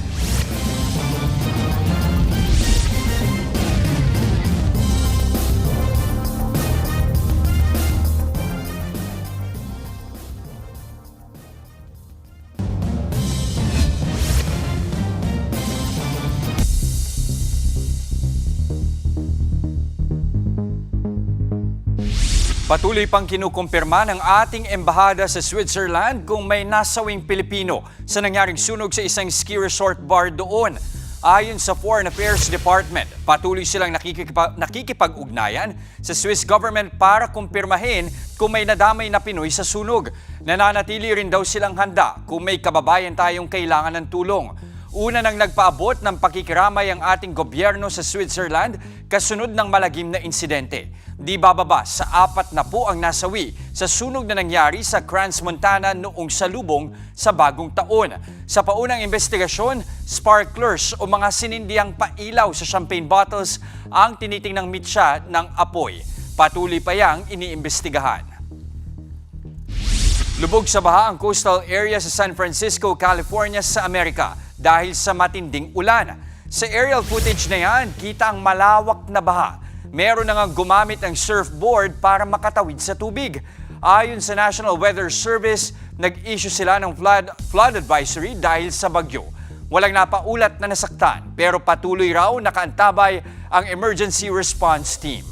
Patuloy pang kinukumpirma ng ating embahada sa Switzerland kung may nasawing Pilipino sa nangyaring sunog sa isang ski resort bar doon. Ayon sa Foreign Affairs Department, patuloy silang nakikipag-ugnayan sa Swiss government para kumpirmahin kung may nadamay na Pinoy sa sunog. Nananatili rin daw silang handa kung may kababayan tayong kailangan ng tulong. Una nang nagpaabot ng pakikiramay ang ating gobyerno sa Switzerland kasunod ng malagim na insidente. Di bababa sa 4 na po ang nasawi sa sunog na nangyari sa Crans-Montana noong salubong sa bagong taon. Sa paunang investigasyon, sparklers o mga sinindihang pailaw sa champagne bottles ang tinitingnang mitsa ng apoy. Patuloy pa yang iniimbestigahan. Lubog sa baha ang coastal area sa San Francisco, California sa Amerika dahil sa matinding ulan. Sa aerial footage na yan, kita ang malawak na baha. Meron na nga gumamit ng surfboard para makatawid sa tubig. Ayon sa National Weather Service, nag-issue sila ng flood advisory dahil sa bagyo. Walang napaulat na nasaktan, pero patuloy raw nakaantabay ang emergency response team.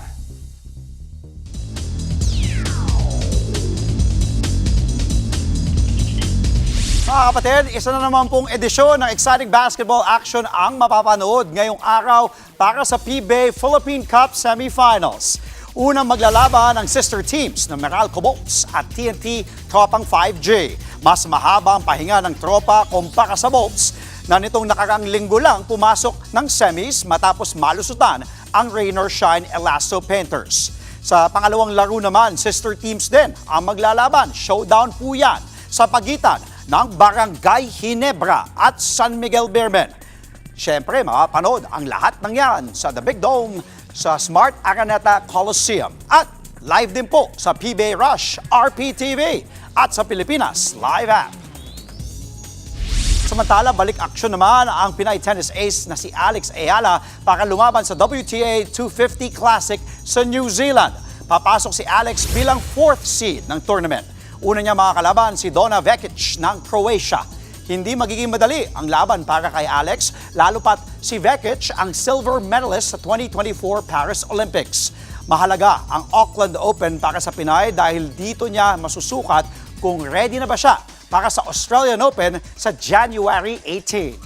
Mga kapatid, isa na naman pong edisyon ng exciting basketball action ang mapapanood ngayong araw para sa PBA Philippine Cup Semifinals. Unang maglalaban ang sister teams ng Meralco Bolts at TNT Tropang 5J. Mas mahaba ang pahinga ng tropa kumpara sa Bolts na nitong nakarang linggo lang pumasok ng semis matapos malusutan ang Rain or Shine Elasto Panthers. Sa pangalawang laro naman, sister teams din ang maglalaban. Showdown po yan sa pagitan ng Barangay Ginebra at San Miguel Beermen. Siyempre, mapapanood ang lahat ng yan sa The Big Dome sa Smart Araneta Coliseum at live din po sa PBA Rush, RPTV at sa Pilipinas Live App. Samantala, balik aksyon naman ang Pinay tennis ace na si Alex Ayala para lumaban sa WTA 250 Classic sa New Zealand. Papasok si Alex bilang 4th seed ng tournament. Una niya mga kalaban si Donna Vekic ng Croatia. Hindi magiging madali ang laban para kay Alex, lalo pat si Vekic ang silver medalist sa 2024 Paris Olympics. Mahalaga ang Auckland Open para sa Pinay dahil dito niya masusukat kung ready na ba siya para sa Australian Open sa January 18.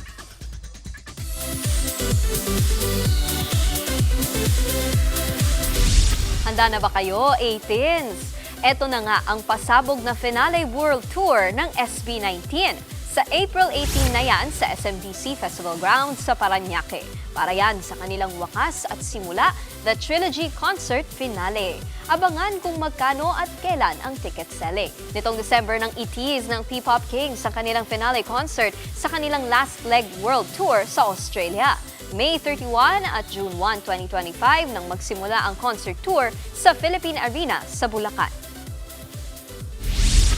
Handa na ba kayo, 18s? Ito na nga ang pasabog na finale World Tour ng SB19. Sa April 18 na yan sa SMDC Festival Grounds sa Parañaque. Para yan sa kanilang wakas at simula, the Trilogy Concert Finale. Abangan kung magkano at kailan ang ticket selling. Nitong December nang itease ng P-Pop Kings sa kanilang finale concert sa kanilang last leg World Tour sa Australia. May 31 at June 1, 2025 nang magsimula ang concert tour sa Philippine Arena sa Bulacan.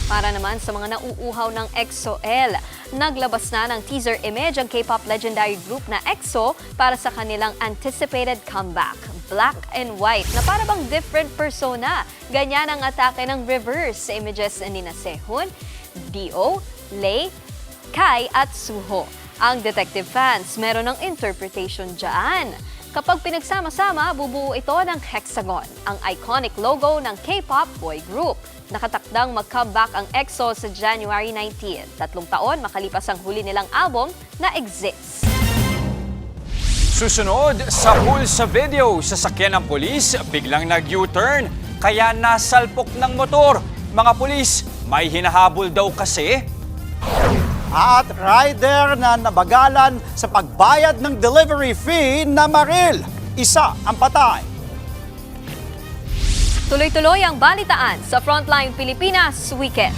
Para naman sa mga nauuhaw ng EXO-L, naglabas na ng teaser image ang K-pop legendary group na EXO para sa kanilang anticipated comeback. Black and white na para bang different persona. Ganyan ang atake ng reverse sa images ni Sehun, Dio, Lay, Kai at Suho. Ang detective fans meron ng interpretation dyan. Kapag pinagsama-sama, bubuo ito ng hexagon, ang iconic logo ng K-pop boy group. Nakatakdang mag-comeback ang EXO sa January 19. 3 taon makalipas ang huli nilang album na Exist. Susunod, sa pool sa video, sasakyan ng pulis biglang nag-U-turn kaya nasalpok ng motor. Mga pulis, may hinahabol daw kasi. At rider na nabagalan sa pagbayad ng delivery fee na maril. Isa ang patay. Tuloy-tuloy ang balitaan sa Frontline Pilipinas Weekend.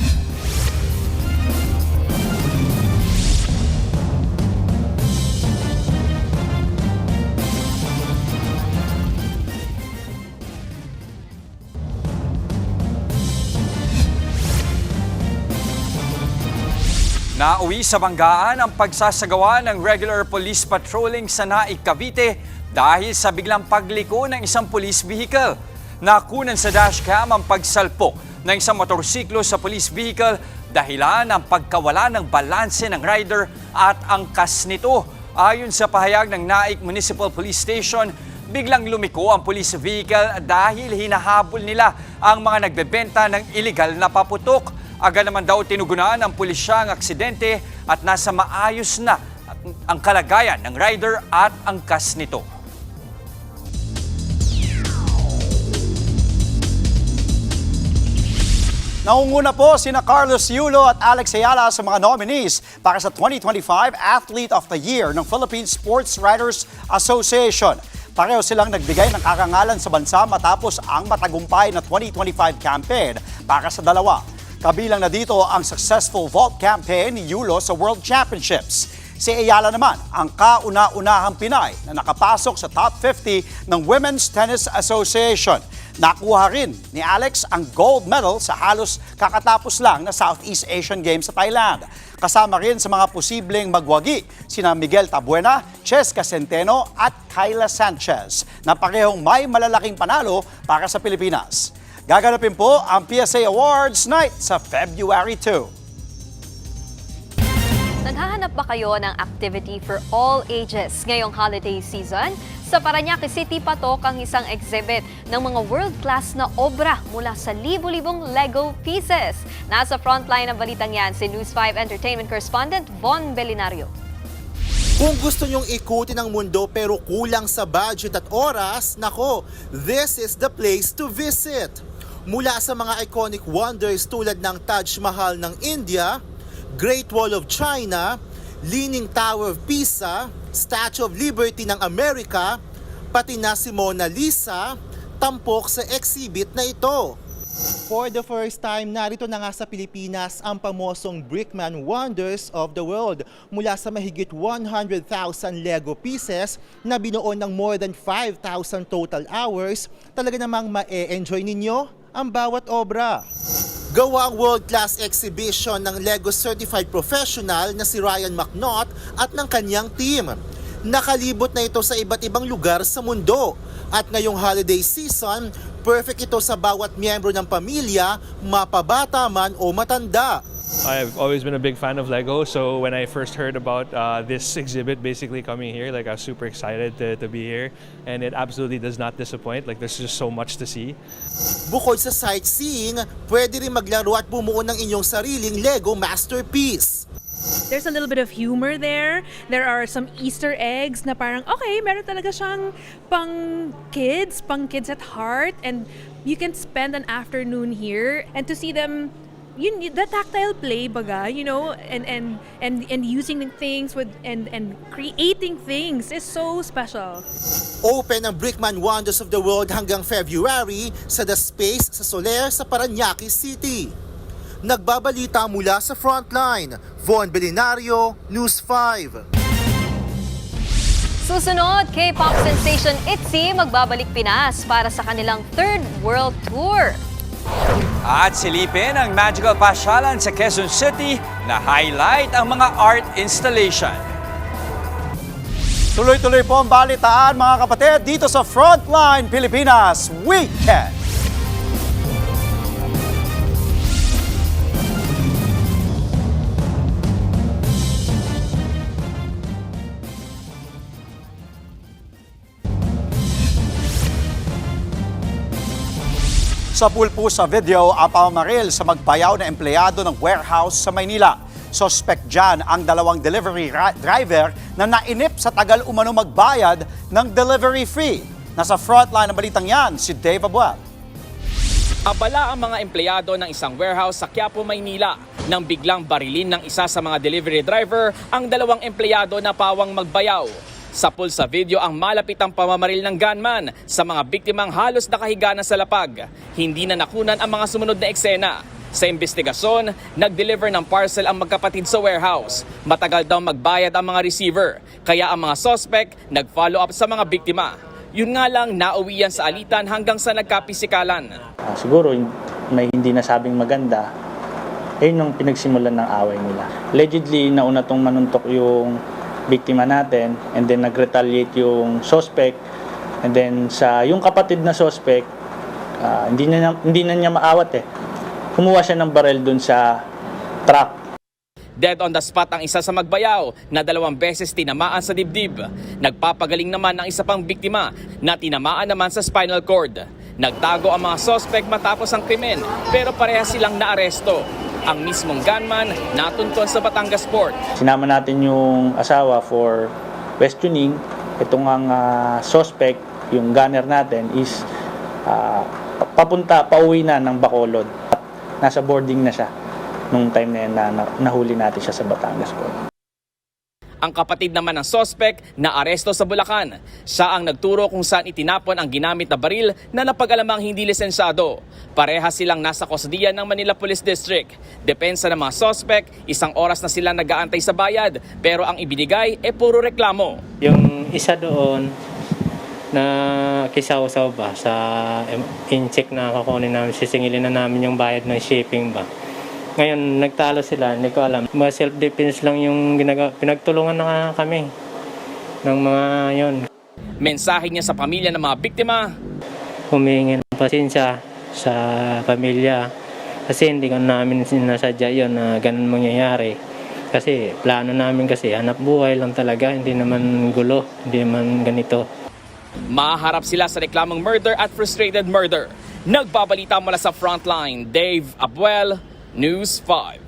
Nauwi sa banggaan ang pagsasagawa ng regular police patrolling sa Naik, Cavite dahil sa biglang pagliko ng isang police vehicle. Nakunan sa dashcam ang pagsalpok ng isang motorsiklo sa police vehicle dahilan ng pagkawala ng balanse ng rider at angkas nito. Ayon sa pahayag ng Naik Municipal Police Station, biglang lumiko ang police vehicle dahil hinahabol nila ang mga nagbebenta ng illegal na paputok. Agad naman daw tinugunan ng pulisya ang aksidente at nasa maayos na ang kalagayan ng rider at angkas nito. Naunguna po sina Carlos Yulo at Alex Ayala sa mga nominees para sa 2025 Athlete of the Year ng Philippine Sports Writers Association. Pareho silang nagbigay ng karangalan sa bansa matapos ang matagumpay na 2025 campaign para sa dalawa. Kabilang na dito ang successful vault campaign ni Yulo sa World Championships. Si Ayala naman ang kauna-unahang Pinay na nakapasok sa top 50 ng Women's Tennis Association. Nakuha rin ni Alex ang gold medal sa halos kakatapos lang na Southeast Asian Games sa Thailand. Kasama rin sa mga posibleng magwagi sina Miguel Tabuena, Cheska Centeno at Kyla Sanchez na parehong may malalaking panalo para sa Pilipinas. Gaganapin po ang PSA Awards Night sa February 2. Naghahanap ba kayo ng activity for all ages ngayong holiday season? Sa Parañaque City patok ang isang exhibit ng mga world-class na obra mula sa libu-libong Lego pieces. Nasa frontline ng balitang yan si News 5 Entertainment Correspondent Von Belinario. Kung gusto nyong ikutin ang mundo pero kulang sa budget at oras, nako, this is the place to visit. Mula sa mga iconic wonders tulad ng Taj Mahal ng India, Great Wall of China, Leaning Tower of Pisa, Statue of Liberty ng Amerika, pati na si Mona Lisa, tampok sa exhibit na ito. For the first time, narito na nga sa Pilipinas ang pamosong Brickman Wonders of the World mula sa mahigit 100,000 Lego pieces na binuo ng more than 5,000 total hours. Talaga namang ma-e-enjoy ninyo ang bawat obra. Gawa ang world-class exhibition ng Lego Certified Professional na si Ryan McNaught at ng kanyang team. Nakalibot na ito sa iba't ibang lugar sa mundo. At ngayong holiday season, perfect ito sa bawat miyembro ng pamilya, mapabata man o matanda. I've always been a big fan of Lego, so when I first heard about this exhibit basically coming here, like I was super excited to be here, and it absolutely does not disappoint. Like there's just so much to see. Bukod sa sightseeing, pwede rin maglaro at bumuo ng inyong sariling Lego masterpiece. There's a little bit of humor there. There are some Easter eggs na parang, okay, meron talaga siyang pang kids at heart, and you can spend an afternoon here and to see them, the tactile play baga, and using things with and creating things is so special. Open ang Brickman Wonders of the World hanggang February sa The Space sa Soler sa Parañaque City. Nagbabalita mula sa Frontline, Von Belinario, News 5. Susunod, K-pop sensation ITZY magbabalik Pinas para sa kanilang third world tour. At silipin ang magical pasyalan sa Quezon City na highlight ang mga art installation. Tuloy-tuloy po ang balitaan mga kapatid dito sa Frontline Pilipinas Weekend. Sa pulpo sa video, ang pamamaril sa magbayaw na empleyado ng warehouse sa Maynila. Suspect dyan ang dalawang delivery driver na nainip sa tagal umano magbayad ng delivery fee. Nasa frontline ng balitang yan, si Dave Abuel. Abala ang mga empleyado ng isang warehouse sa Quiapo, Maynila nang biglang barilin ng isa sa mga delivery driver ang dalawang empleyado na pawang magbayaw. Sapul sa video ang malapitang pamamaril ng gunman sa mga biktimang halos nakahiga na sa lapag. Hindi na nakunan ang mga sumunod na eksena. Sa investigasyon, nag-deliver ng parcel ang magkapatid sa warehouse. Matagal daw magbayad ang mga receiver, kaya ang mga suspect nag-follow up sa mga biktima. Yun nga lang, nauwian sa alitan hanggang sa nagkapisikalan. Siguro may hindi nasabing maganda, yun yung pinagsimulan ng away nila. Allegedly, nauna tong manuntok yung biktima natin, and then nag-retaliate yung suspect, and then yung kapatid na suspect, hindi na niya maawat kumuha siya ng baril dun sa truck. Dead on the spot ang isa sa magbayaw na 2 beses tinamaan sa dibdib. Nagpapagaling naman ang isa pang biktima na tinamaan naman sa spinal cord. Nagtago ang mga suspect matapos ang krimen, pero parehas silang naaresto. Ang mismong gunman natuntuan sa Batangas Port. Sinama natin yung asawa for questioning. Itong ang suspect, yung gunner natin is pauwi na ng Bacolod. At nasa boarding na siya nung time na yan na nahuli natin siya sa Batangas Port. Ang kapatid naman ng suspect na aresto sa Bulacan. Siya ang nagturo kung saan itinapon ang ginamit na baril na napag-alamang hindi lisensyado. Parehas silang nasa kustodiya ng Manila Police District. Depensa ng mga suspect, 1 oras na sila nag-aantay sa bayad, pero ang ibinigay puro reklamo. Yung isa doon na kisaw-saw ba sa in-check na kukunin namin, sisingilin na namin yung bayad ng shipping ba. Ngayon, nagtalo sila, hindi ko alam. Mga self-defense lang yung pinagtulungan na kami ng mga yon. Mensahe niya sa pamilya ng mga biktima. Humingi ng pasensya sa pamilya kasi hindi ko namin sinasadya yun na ganun mangyayari. Kasi plano namin kasi hanap buhay lang talaga, hindi naman gulo, hindi naman ganito. Maharap sila sa reklamong murder at frustrated murder. Nagbabalita mula sa Frontline, Dave Abuel, News 5.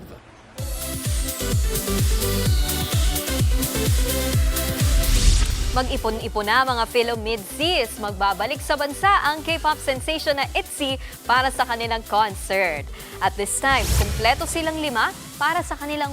Mag-ipon-ipon na mga Philo-Mid-Seas. Magbabalik sa bansa ang K-pop sensation na ITZY para sa kanilang concert. At this time, kumpleto silang 5 para sa kanilang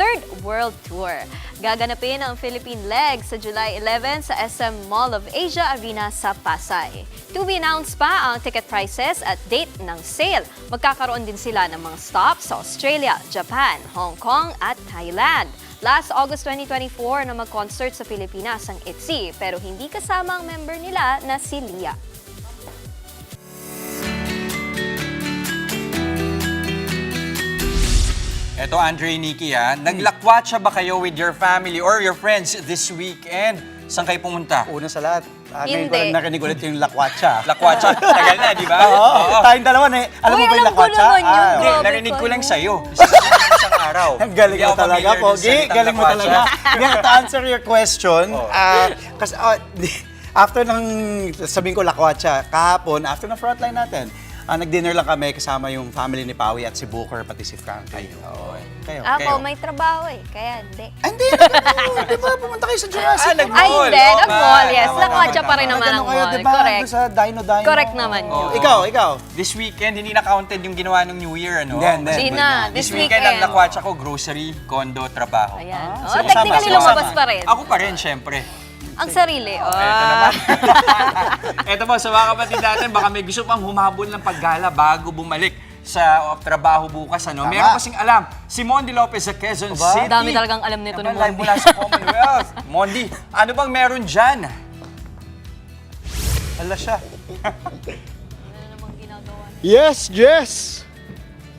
third world tour. Gaganapin ang Philippine leg sa July 11 sa SM Mall of Asia Arena sa Pasay. To be announced pa ang ticket prices at date ng sale. Magkakaroon din sila ng mga stops sa Australia, Japan, Hong Kong at Thailand. Last August 2024 na mag-concert sa Pilipinas ang ITZY, pero hindi kasama ang member nila na si Lia. Eto, Andre, Nikki, naglakwatsa ba kayo with your family or your friends this weekend? Saan kayo pumunta? Una sa lahat, ngayon ko Hindi. lang narinig ulit yung lakwatsa. Lakwatsa, tagal na, di ba? Oo, tayong dalawa alam mo ba yung lakwatsa? alam ko naman yun, Hindi, grabe narinig ko kayo. lang sa'yo. araw. Ang galing Hindi mo ako talaga, familiar dun sa Pogi. salitang Galing mo lakwacha. talaga. Yeah, to answer your question, kasi after ng, sabihin ko lakwatsa, kahapon, after ng frontline natin, nag-dinner lang kami kasama yung family ni Pawi at si Booker, pati si Frankie. Kayo. Ako, may trabaho kaya hindi. Hindi, di ba? Pumunta kayo sa Jurassic. Ay, hindi. Nag-mall, yes. Lakwacha pa rin naman ang Kayo, mall. di ba? Correct. Sa Dino. Correct naman yun. Ikaw. This weekend, hindi na-counted yung ginawa ng New Year, ano? Hindi na. This This weekend, ang weekend. lakwacha ko, grocery, condo, trabaho. Ayan. So, Technically, sama. lumabas pa rin. Ako pa rin, syempre. Ang sarili. Ito naman. Ito po, sa mga kapatid natin, baka may gusto pang humabol ng paggala bago bumalik sa trabaho bukas. Ano? Tama. Meron kasing alam, si Mondi Lopez sa Quezon City. Dami talagang alam nito ni Live Mondi. mula sa Commonwealth. Mondi, ano bang meron dyan? Hala siya. Yes, Jess!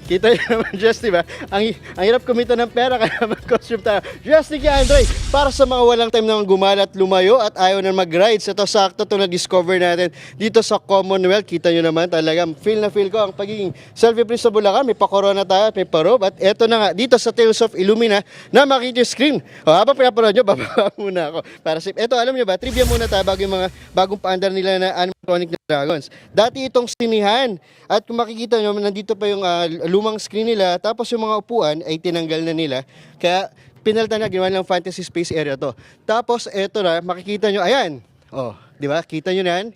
Kita niyo naman, Jess, di ba? Ang hirap kumita ng pera kaya mag-costume tayo. Jess, Nikki, Andre, para sa mga walang time naman gumala at lumayo at ayaw na mag-rides, ito sakto ito na-discover natin dito sa Commonwealth. Kita nyo naman talaga, feel na feel ko ang pagiging selfie-free sa Bulacan. May pa-corona tayo at may pa-robe. At eto na nga, dito sa Tales of Illumina na makikita yung screen. O, habang pinapanood nyo, bababa muna ako. Para safe. Eto, alam nyo ba, trivia muna tayo bago yung mga bagong paandar nila na animatronic na dragons. Dati itong sinihan. At kung makikita nyo, nandito pa yung lumang screen nila, tapos yung mga upuan ay tinanggal na nila. Kaya pinalitan na, ginawa ng fantasy space area to. Tapos eto na, makikita nyo, ayan. Oh, di ba? Kita nyo na yan.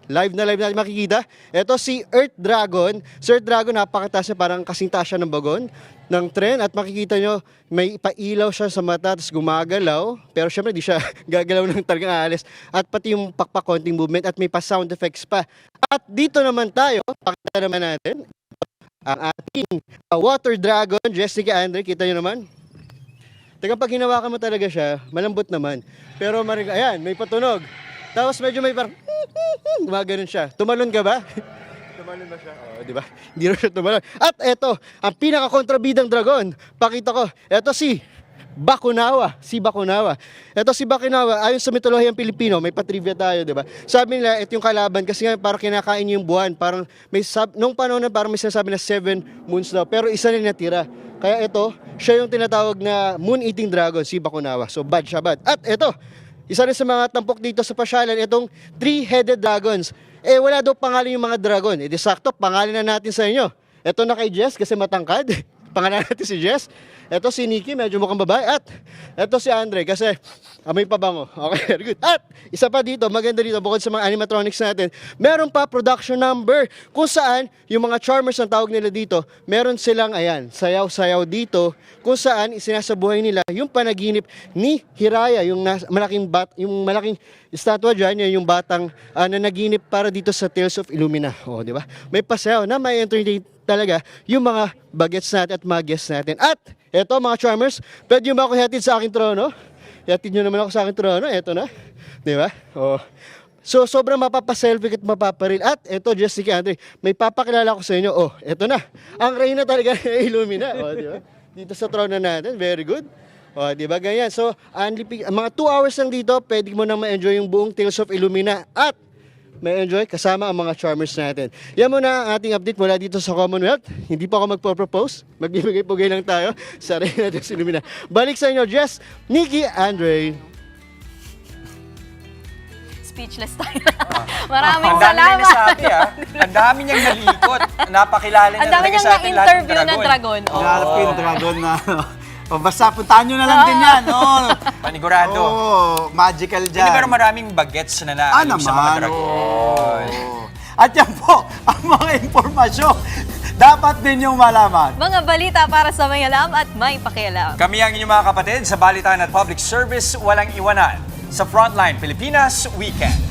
Live na live natin makikita. Ito si Earth Dragon. Si Earth Dragon, napakataas niya, parang kasing taas siya ng bagon ng tren. At makikita nyo, may pailaw siya sa mata, tapos gumagalaw. Pero syempre, di siya gagalaw ng talagang aalis. At pati yung pakpak-konting movement, at may pa-sound effects pa. At dito naman tayo, pakita naman natin, ang ating water dragon, Jessica Andre, kita nyo naman. Teka, pag hinawakan mo talaga siya, malambot naman. Pero ayan, may patunog. Tapos medyo may parang, gumaganon siya. Tumalon ka ba? Tumalon ba siya? Oo, di ba? Hindi rin siya tumalon. At eto, ang pinaka-kontrabidang dragon, pakita ko, eto si Bakunawa. Si Bakunawa. Ito si Bakunawa, ayon sa mitolohiyang Pilipino, may patrivia tayo, di ba? Sabi nila, ito yung kalaban kasi nga parang kinakain niya yung buwan. Parang nung panahon na parang may sinasabi na 7 moons daw, pero isa na natira. Kaya ito, siya yung tinatawag na moon-eating dragon, si Bakunawa. So bad siya bad. At ito, isa rin sa mga tampok dito sa pasyalan, itong 3-headed dragons. Eh wala daw pangalan yung mga dragon. Eh di sakto, pangalan na natin sa inyo. Ito na kay Jess kasi matangkad. Pangalan natin si Jess. Ito si Nikki, medyo mukhang babae. At ito si Andre kasi amoy pabango. Okay, very good. At isa pa dito, maganda dito, bukod sa mga animatronics natin, meron pa production number kung saan yung mga charmers ang tawag nila dito, meron silang, ayan, sayaw-sayaw dito kung saan isinasabuhay nila yung panaginip ni Hiraya, yung malaking statwa dyan, yung batang nanaginip para dito sa Tales of Illumina. O, di ba? May pasayaw na may entertain talaga yung mga bagets natin at mga guests natin. At eto mga charmers, pwede nyo ba ako hatid sa aking trono? Hatid nyo naman ako sa aking trono. Eto na. Di ba? Oh. So, sobrang mapapaselfie at mapaparil. At eto, Jessica Andre, may papakilala ko sa inyo. Oh, eto na. Ang reyna talaga ng Illumina. Oh, di ba? Dito sa trono natin. Very good. Oh, di ba? Ganyan. So, mga 2 hours lang dito, pwede mo nang ma-enjoy yung buong Tales of Illumina. At may enjoy kasama ang mga charmers natin. Yan muna ang ating update mula dito sa Commonwealth. Hindi pa ako magpo-propose. Magbibigay-pugay lang tayo sa Reyna de Illumina. Balik sa inyo, Jess, Nikki, Andre. Speechless tayo. Maraming Ang dami salamat. niya nasabi, Ang dami niyang nalikot. Napakilala niya Ang dami talaga niyang sa atin lahat ng na-interview ng dragon. Nahanap ko yung dragon na o basta puntahan nyo na lang din yan. Oh. Panigurado. Oh, magical dyan. Hindi, pero maraming bagets na naalim sa mga dragon. At yan po, ang mga impormasyon dapat din yung malaman. Mga balita para sa may alam at may pakialam. Kami ang inyong mga kapatid sa Balitaan at Public Service, walang iwanan. Sa Frontline Pilipinas Weekend.